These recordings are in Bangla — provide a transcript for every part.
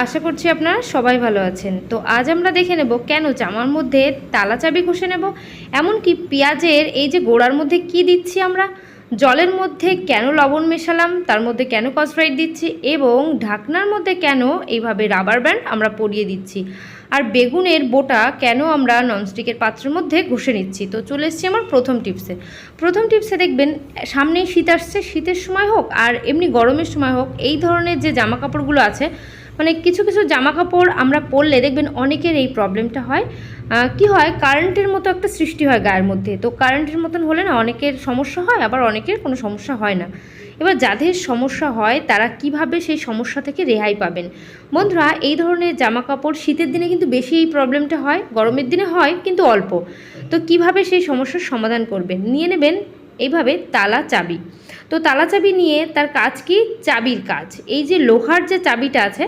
আশা করছি আপনারা সবাই ভালো আছেন। তো আজ আমরা দেখে নেব কেন জামার মধ্যে তালা চাবি ঘষে নেব, এমনকি পেঁয়াজের এই যে গোড়ার মধ্যে কি দিচ্ছি আমরা, জলের মধ্যে কেন লবণ মেশালাম, তার মধ্যে কেন কসব্রাইট দিচ্ছি এবং ঢাকনার মধ্যে কেন এইভাবে রাবার ব্যান্ড আমরা পরিয়ে দিচ্ছি, আর বেগুনের বোটা কেন আমরা ননস্টিকের পাত্রের মধ্যে ঘষে নিচ্ছি। তো চলে এসেছি আমার প্রথম টিপসে দেখবেন, সামনেই শীত আসছে, শীতের সময় হোক আর এমনি গরমের সময় হোক, এই ধরনের যে জামা কাপড়গুলো আছে, মানে কিছু কিছু জামা কাপড় আমরা পরলে দেখবেন অনেকের এই প্রবলেমটা হয়। কি হয়, কারেন্টের মতো একটা সৃষ্টি হয় গায়ের মধ্যে। তো কারেন্টের মতন হলে না অনেকের সমস্যা হয়, আবার অনেকের কোনো সমস্যা হয় না। এবার যাদের সমস্যা হয় তারা কিভাবে সেই সমস্যা থেকে রেহাই পাবেন? বন্ধুরা, এই ধরনের জামা কাপড় শীতের দিনে কিন্তু বেশি এই প্রবলেমটা হয়, গরমের দিনে হয় কিন্তু অল্প। তো কিভাবে সেই সমস্যার সমাধান করবেন? নিয়ে নেবেন এইভাবে তালা চাবি। তো তালা চাবি নিয়ে তার কাজ কি? চাবির কাজ। এই যে লোহার যে চাবিটা আছে,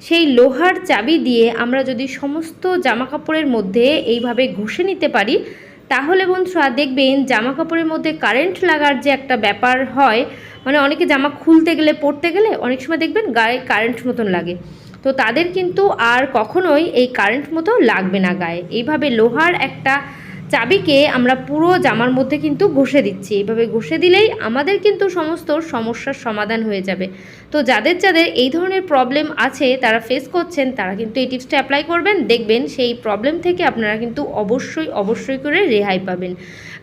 সেই লোহার চাবি দিয়ে আমরা যদি সমস্ত জামা কাপড়ের মধ্যে এইভাবে ঘষে নিতে পারি, তাহলে বন্ধুরা দেখবেন জামা কাপড়ের মধ্যে কারেন্ট লাগার যে একটা ব্যাপার হয়, মানে অনেকে জামা খুলতে গেলে পরতে গেলে অনেক সময় দেখবেন গায়ে কারেন্ট মতন লাগে, তো তাদের কিন্তু আর কখনোই এই কারেন্ট মতো লাগবে না গায়ে। এইভাবে লোহার একটা চাবিকে আমরা পুরো জামার মধ্যে কিন্তু ঘষে দিচ্ছি। এইভাবে ঘষে দিলেই আমাদের কিন্তু সমস্ত সমস্যার সমাধান হয়ে যাবে। তো যাদের যাদের এই ধরনের প্রবলেম আছে, তারা ফেস করছেন, তারা কিন্তু এই টিপসটা অ্যাপ্লাই করবেন, দেখবেন সেই প্রবলেম থেকে আপনারা কিন্তু অবশ্যই করে রেহাই পাবেন।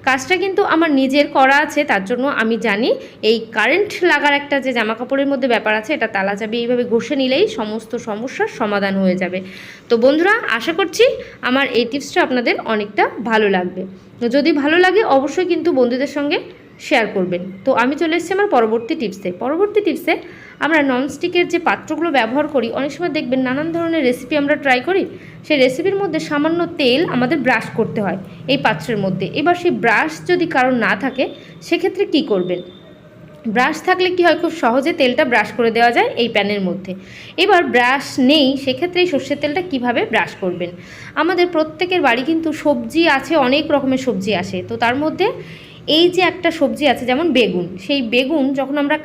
কাজটা কিন্তু আমার নিজের করা আছে, তার জন্য আমি জানি এই কারেন্ট লাগার একটা যে জামা কাপড়ের মধ্যে ব্যাপার আছে, এটা তালা চাবি এইভাবে ঘষে নিলেই সমস্ত সমস্যার সমাধান হয়ে যাবে। তো বন্ধুরা, আশা করছি আমার এই টিপসটা আপনাদের অনেকটা ভালো লাগবে। যদি ভালো লাগে অবশ্যই কিন্তু বন্ধুদের সঙ্গে শেয়ার করবেন। তো আমি চলে এসেছি আমার পরবর্তী টিপসে আমরা ননস্টিকের যে পাত্রগুলো ব্যবহার করি, অনেক সময় দেখবেন নানান ধরনের রেসিপি আমরা ট্রাই করি, সেই রেসিপির মধ্যে সামান্য তেল আমাদের ব্রাশ করতে হয় এই পাত্রের মধ্যে। এবার সেই ব্রাশ যদি কারণ না থাকে, সেক্ষেত্রে কি করবেন? ব্রাশ থাকলে কি হয়, খুব সহজে তেলটা ব্রাশ করে দেওয়া যায় এই প্যানের মধ্যে। এবার ব্রাশ নেই, সেক্ষেত্রে এই সর্ষের তেলটা কিভাবে ব্রাশ করবেন? আমাদের প্রত্যেকের বাড়ি কিন্তু সবজি আছে, অনেক রকমের সবজি আসে। তো তার মধ্যে এই যে একটা সবজি আছে যেমন বেগুন, সেই বেগুন যখন আমরা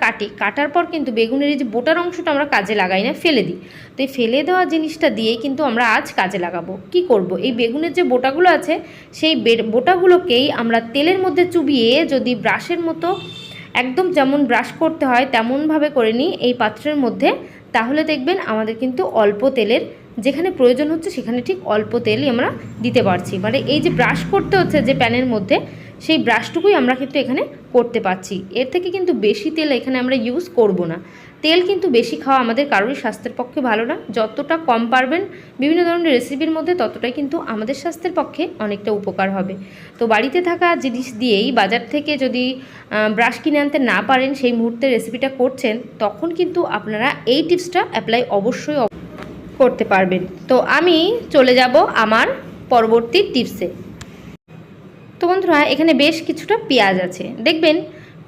কাটার পর কিন্তু বেগুনের এই যে বোটার অংশটা আমরা কাজে লাগাই না, ফেলে দিই। তো এই ফেলে দেওয়া জিনিসটা দিয়েই কিন্তু আমরা আজ কাজে লাগাবো। কি করব? এই বেগুনের যে বোটাগুলো আছে, সেই বোটাগুলোকেই আমরা তেলের মধ্যে চুবিয়ে যদি ব্রাশের মতো একদম যেমন ব্রাশ করতে হয় তেমনভাবে করে নিই এই পাত্রের মধ্যে, তাহলে দেখবেন আমাদের কিন্তু অল্প তেলের, যেখানে প্রয়োজন হচ্ছে সেখানে ঠিক অল্প তেলই আমরা দিতে পারছি। মানে এই যে ব্রাশ করতে হচ্ছে যে প্যানের মধ্যে, সেই ব্রাশটুকুই আমরা কিন্তু এখানে করতে পারছি। এর থেকে কিন্তু বেশি তেল এখানে আমরা ইউজ করব না। তেল কিন্তু বেশি খাওয়া আমাদের কারোরই স্বাস্থ্যের পক্ষে ভালো না। যতটা কম পারবেন বিভিন্ন ধরনের রেসিপির মধ্যে, ততটাই কিন্তু আমাদের স্বাস্থ্যের পক্ষে অনেকটা উপকার হবে। তো বাড়িতে থাকা জিনিস দিয়েই, বাজার থেকে যদি ব্রাশ কিনে আনতে না পারেন, সেই মুহূর্তে রেসিপিটা করছেন, তখন কিন্তু আপনারা এই টিপসটা অ্যাপ্লাই অবশ্যই করতে পারবেন। তো আমি চলে যাব আমার পরবর্তী টিপসে। তো বন্ধুরা, এখানে বেশ কিছুটা পেঁয়াজ আছে। দেখবেন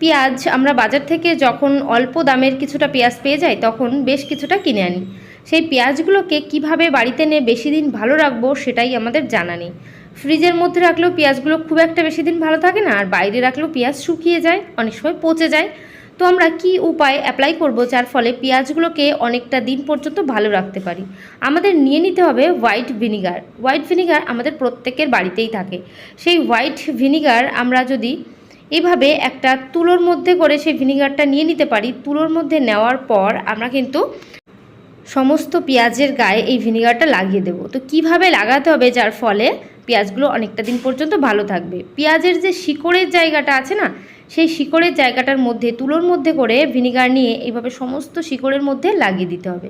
পেঁয়াজ আমরা বাজার থেকে যখন অল্প দামের কিছুটা পেঁয়াজ পেয়ে যাই, তখন বেশ কিছুটা কিনে আনি। সেই পেঁয়াজগুলোকে কিভাবে বাড়িতে নিয়ে বেশি দিন ভালো রাখবো, সেটাই আমাদের জানা নেই। ফ্রিজের মধ্যে রাখলেও পেঁয়াজগুলো খুব একটা বেশি দিন ভালো থাকে না, আর বাইরে রাখলেও পেঁয়াজ শুকিয়ে যায়, অনেক সময় পচে যায়। তো আমরা কি উপায় অ্যাপ্লাই করব যার ফলে পেঁয়াজগুলোকে অনেকটা দিন পর্যন্ত ভালো রাখতে পারি? আমাদের নিয়ে নিতে হবে হোয়াইট ভিনিগার আমাদের প্রত্যেকের বাড়িতেই থাকে। সেই হোয়াইট ভিনিগার আমরা যদি এভাবে একটা তুলোর মধ্যে করে সেই ভিনিগারটা নিয়ে নিতে পারি, তুলোর মধ্যে নেওয়ার পর আমরা কিন্তু সমস্ত পেঁয়াজের গায়ে এই ভিনিগারটা লাগিয়ে দেব। তো কিভাবে লাগাতে হবে যার ফলে পেঁয়াজগুলো অনেকটা দিন পর্যন্ত ভালো থাকবে? পেঁয়াজের যে শিকড়ের জায়গাটা আছে না, সেই শিকড়ের জায়গাটার মধ্যে তুলোর মধ্যে করে ভিনিগার নিয়ে এইভাবে সমস্ত শিকড়ের মধ্যে লাগিয়ে দিতে হবে।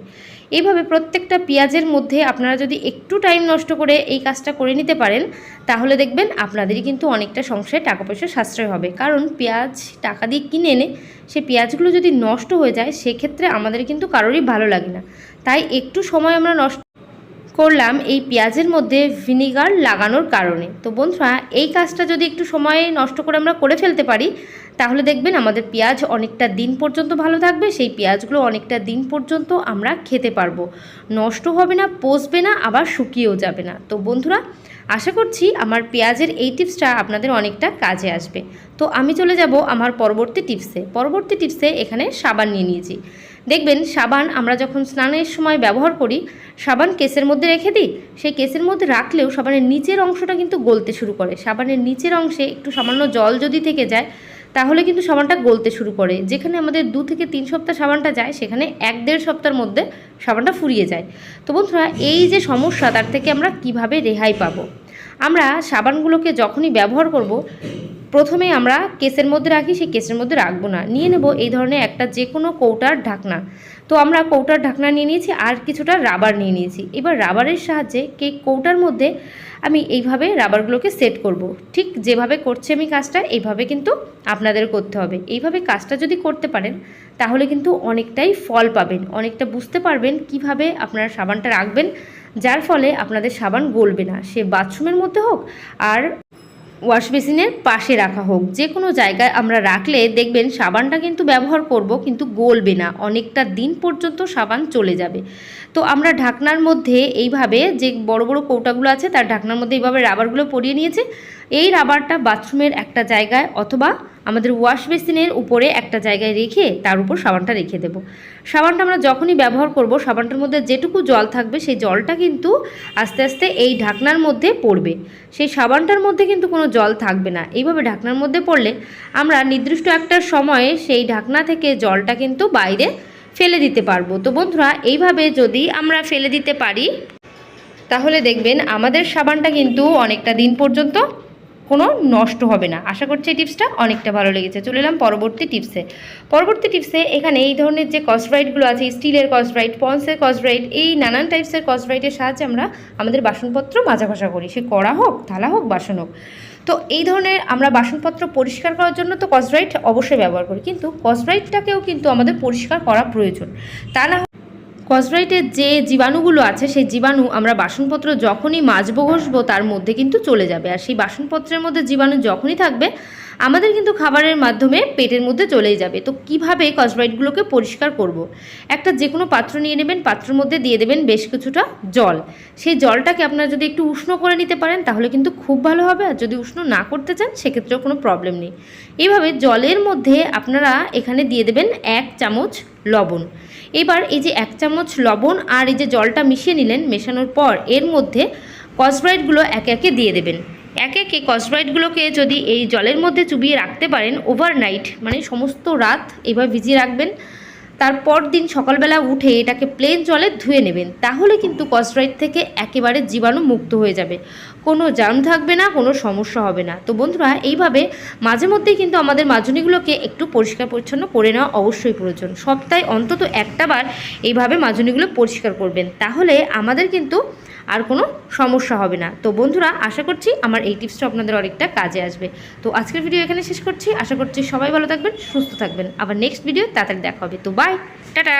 এইভাবে প্রত্যেকটা পেঁয়াজের মধ্যে আপনারা যদি একটু টাইম নষ্ট করে এই কাজটা করে নিতে পারেন, তাহলে দেখবেন আপনাদেরই কিন্তু অনেকটা সংসারে টাকা পয়সা সাশ্রয় হবে। কারণ পেঁয়াজ টাকা দিয়ে কিনে এনে সেই পেঁয়াজগুলো যদি নষ্ট হয়ে যায়, সেক্ষেত্রে আমাদের কিন্তু কারোরই ভালো লাগে না। তাই একটু সময় আমরা নষ্ট করলাম এই পেঁয়াজের মধ্যে ভিনিগার লাগানোর কারণে। তো বন্ধুরা, এই কাজটা যদি একটু সময় নষ্ট করে আমরা করে ফেলতে পারি, তাহলে দেখবেন আমাদের পেঁয়াজ অনেকটা দিন পর্যন্ত ভালো থাকবে। সেই পেঁয়াজগুলো অনেকটা দিন পর্যন্ত আমরা খেতে পারবো, নষ্ট হবে না, পচবে না, আবার শুকিয়েও যাবে না। তো বন্ধুরা, আশা করছি আমার পেঁয়াজের এই টিপসটা আপনাদের অনেকটা কাজে আসবে। তো আমি চলে যাব আমার পরবর্তী টিপসে। এখানে সাবান নিয়ে নিয়েছি। দেখবেন সাবান আমরা যখন স্নানের সময় ব্যবহার করি, সাবান কেসের মধ্যে রেখে দিই, সেই কেসের মধ্যে রাখলেও সাবানের নিচের অংশটা কিন্তু গলতে শুরু করে। সাবানের নিচের অংশে একটু সামান্য জল যদি থেকে যায় তাহলে কিন্তু সাবানটা গলতে শুরু করে। যেখানে আমাদের 2 থেকে 3 সপ্তাহ সাবানটা যায়, সেখানে 1-1.5 সপ্তাহের মধ্যে সাবানটা ফুরিয়ে যায়। তো বন্ধুরা, এই যে সমস্যা, তার থেকে আমরা কিভাবে রেহাই পাবো? আমরা সাবানগুলোকে যখনই ব্যবহার করব, প্রথমে আমরা কেসের মধ্যে রাখি, সেই কেসের মধ্যে রাখবো না, নিয়ে নেব এই ধরনের একটা যে কোনো কৌটার ঢাকনা। তো আমরা কৌটার ঢাকনা নিয়ে নিয়েছি, আর কিছুটা রাবার নিয়ে নিয়েছি। এবার রাবারের সাহায্যে কৌটার মধ্যে আমি এইভাবে রাবারগুলোকে সেট করব। ঠিক যেভাবে করছি আমি কাজটা, এইভাবে কিন্তু আপনাদের করতে হবে। এইভাবে কাজটা যদি করতে পারেন তাহলে কিন্তু অনেকটাই ফল পাবেন, অনেকটা বুঝতে পারবেন কিভাবে আপনারা সাবানটা রাখবেন, যার ফলে আপনাদের সাবান গলবে না। সে বাথরুমের মধ্যে হোক আর ওয়াশ বেসিনের পাশে রাখা হোক, যে কোনো জায়গায় আমরা রাখলে দেখবেন সাবানটা কিন্তু ব্যবহার করব কিন্তু গলবে না, অনেকটা দিন পর্যন্ত সাবান চলে যাবে। তো আমরা ঢাকনার মধ্যে এইভাবে যে বড় বড় কৌটাগুলো আছে তার ঢাকনার মধ্যে এইভাবে রাবারগুলো পরিয়ে নিয়েছে। এই রাবারটা বাথরুমের একটা জায়গায় অথবা আমাদের ওয়াশ বেসিনের উপরে একটা জায়গায় রেখে তার উপর সাবানটা রেখে দেব। সাবানটা আমরা যখনই ব্যবহার করব, সাবানটার মধ্যে যেটুকু জল থাকবে সেই জলটা কিন্তু আস্তে আস্তে এই ঢাকনার মধ্যে পড়বে। সেই সাবানটার মধ্যে কিন্তু কোনো জল থাকবে না। এইভাবে ঢাকনার মধ্যে পড়লে আমরা নির্দিষ্ট একটা সময়ে সেই ঢাকনা থেকে জলটা কিন্তু বাইরে ফেলে দিতে পারবো। তো বন্ধুরা, এইভাবে যদি আমরা ফেলে দিতে পারি তাহলে দেখবেন আমাদের সাবানটা কিন্তু অনেকটা দিন পর্যন্ত কোনো নষ্ট হবে না। আশা করছি এই টিপসটা অনেকটা ভালো লেগেছে। চলে এলাম পরবর্তী টিপসে। এখানে এই ধরনের যে কসব্রাইটগুলো আছে, স্টিলের কসব্রাইট, পন্সের কসব্রাইট, এই নানান টাইপসের কসব্রাইটের সাহায্যে আমরা আমাদের বাসনপত্র মাজা ঘষা করি, সে কড়া হোক, থালা হোক, বাসন হোক। তো এই ধরনের আমরা বাসনপত্র পরিষ্কার করার জন্য তো কসব্রাইট অবশ্যই ব্যবহার করি, কিন্তু কসব্রাইটটাকেও কিন্তু আমাদের পরিষ্কার করা প্রয়োজন। তা না কসব্রাইটের যে জীবাণুগুলো আছে সেই জীবাণু আমরা বাসনপত্র যখনই মাজবো ঘষবো তার মধ্যে কিন্তু চলে যাবে, আর সেই বাসনপত্রের মধ্যে জীবাণু যখনই থাকবে আমাদের কিন্তু খাবারের মাধ্যমে পেটের মধ্যে চলেই যাবে। তো কিভাবে কসব্রাইটগুলোকে পরিষ্কার করব? একটা যে কোনো পাত্র নিয়ে নেবেন, পাত্রের মধ্যে দিয়ে দেবেন বেশ কিছুটা জল। সেই জলটাকে আপনারা যদি একটু উষ্ণ করে নিতে পারেন তাহলে কিন্তু খুব ভালো হবে, আর যদি উষ্ণ না করতে চান সেক্ষেত্রেও কোনো প্রবলেম নেই। এইভাবে জলের মধ্যে আপনারা এখানে দিয়ে দেবেন 1 চামচ লবণ। এবার এই যে 1 চামচ লবণ আর এই যে জলটা মিশিয়ে নিলেন, মেশানোর পর এর মধ্যে কসব্রাইটগুলো একে একে দিয়ে দেবেন। একে একে কসব্রাইটগুলোকে যদি এই জলের মধ্যে চুবিয়ে রাখতে পারেন ওভারনাইট, মানে সমস্ত রাত এভাবে ভিজিয়ে রাখবেন, তারপর দিন সকালবেলা উঠে এটাকে প্লেন জলে ধুয়ে নেবেন, তাহলে কিন্তু কসব্রাইট থেকে একেবারে জীবাণু মুক্ত হয়ে যাবে, কোনো জার্ম থাকবে না, কোনো সমস্যা হবে না। তো বন্ধুরা, এইভাবে মাঝে মধ্যেই কিন্তু আমাদের মাজনিগুলোকে একটু পরিষ্কার পরিচ্ছন্ন করে নেওয়া অবশ্যই প্রয়োজন। সপ্তাহে অন্তত একটা বার এইভাবে মাজনিগুলো পরিষ্কার করবেন, তাহলে আমাদের কিন্তু আর কোনো সমস্যা হবে না। তো বন্ধুরা, আশা করছি আমার এই টিপসটা আপনাদের অনেকটা কাজে আসবে। তো আজকের ভিডিও এখানে শেষ করছি। আশা করছি সবাই ভালো থাকবেন, সুস্থ থাকবেন। আবার নেক্সট ভিডিও তাড়াতাড়ি দেখা হবে। তো বাই, টাটা।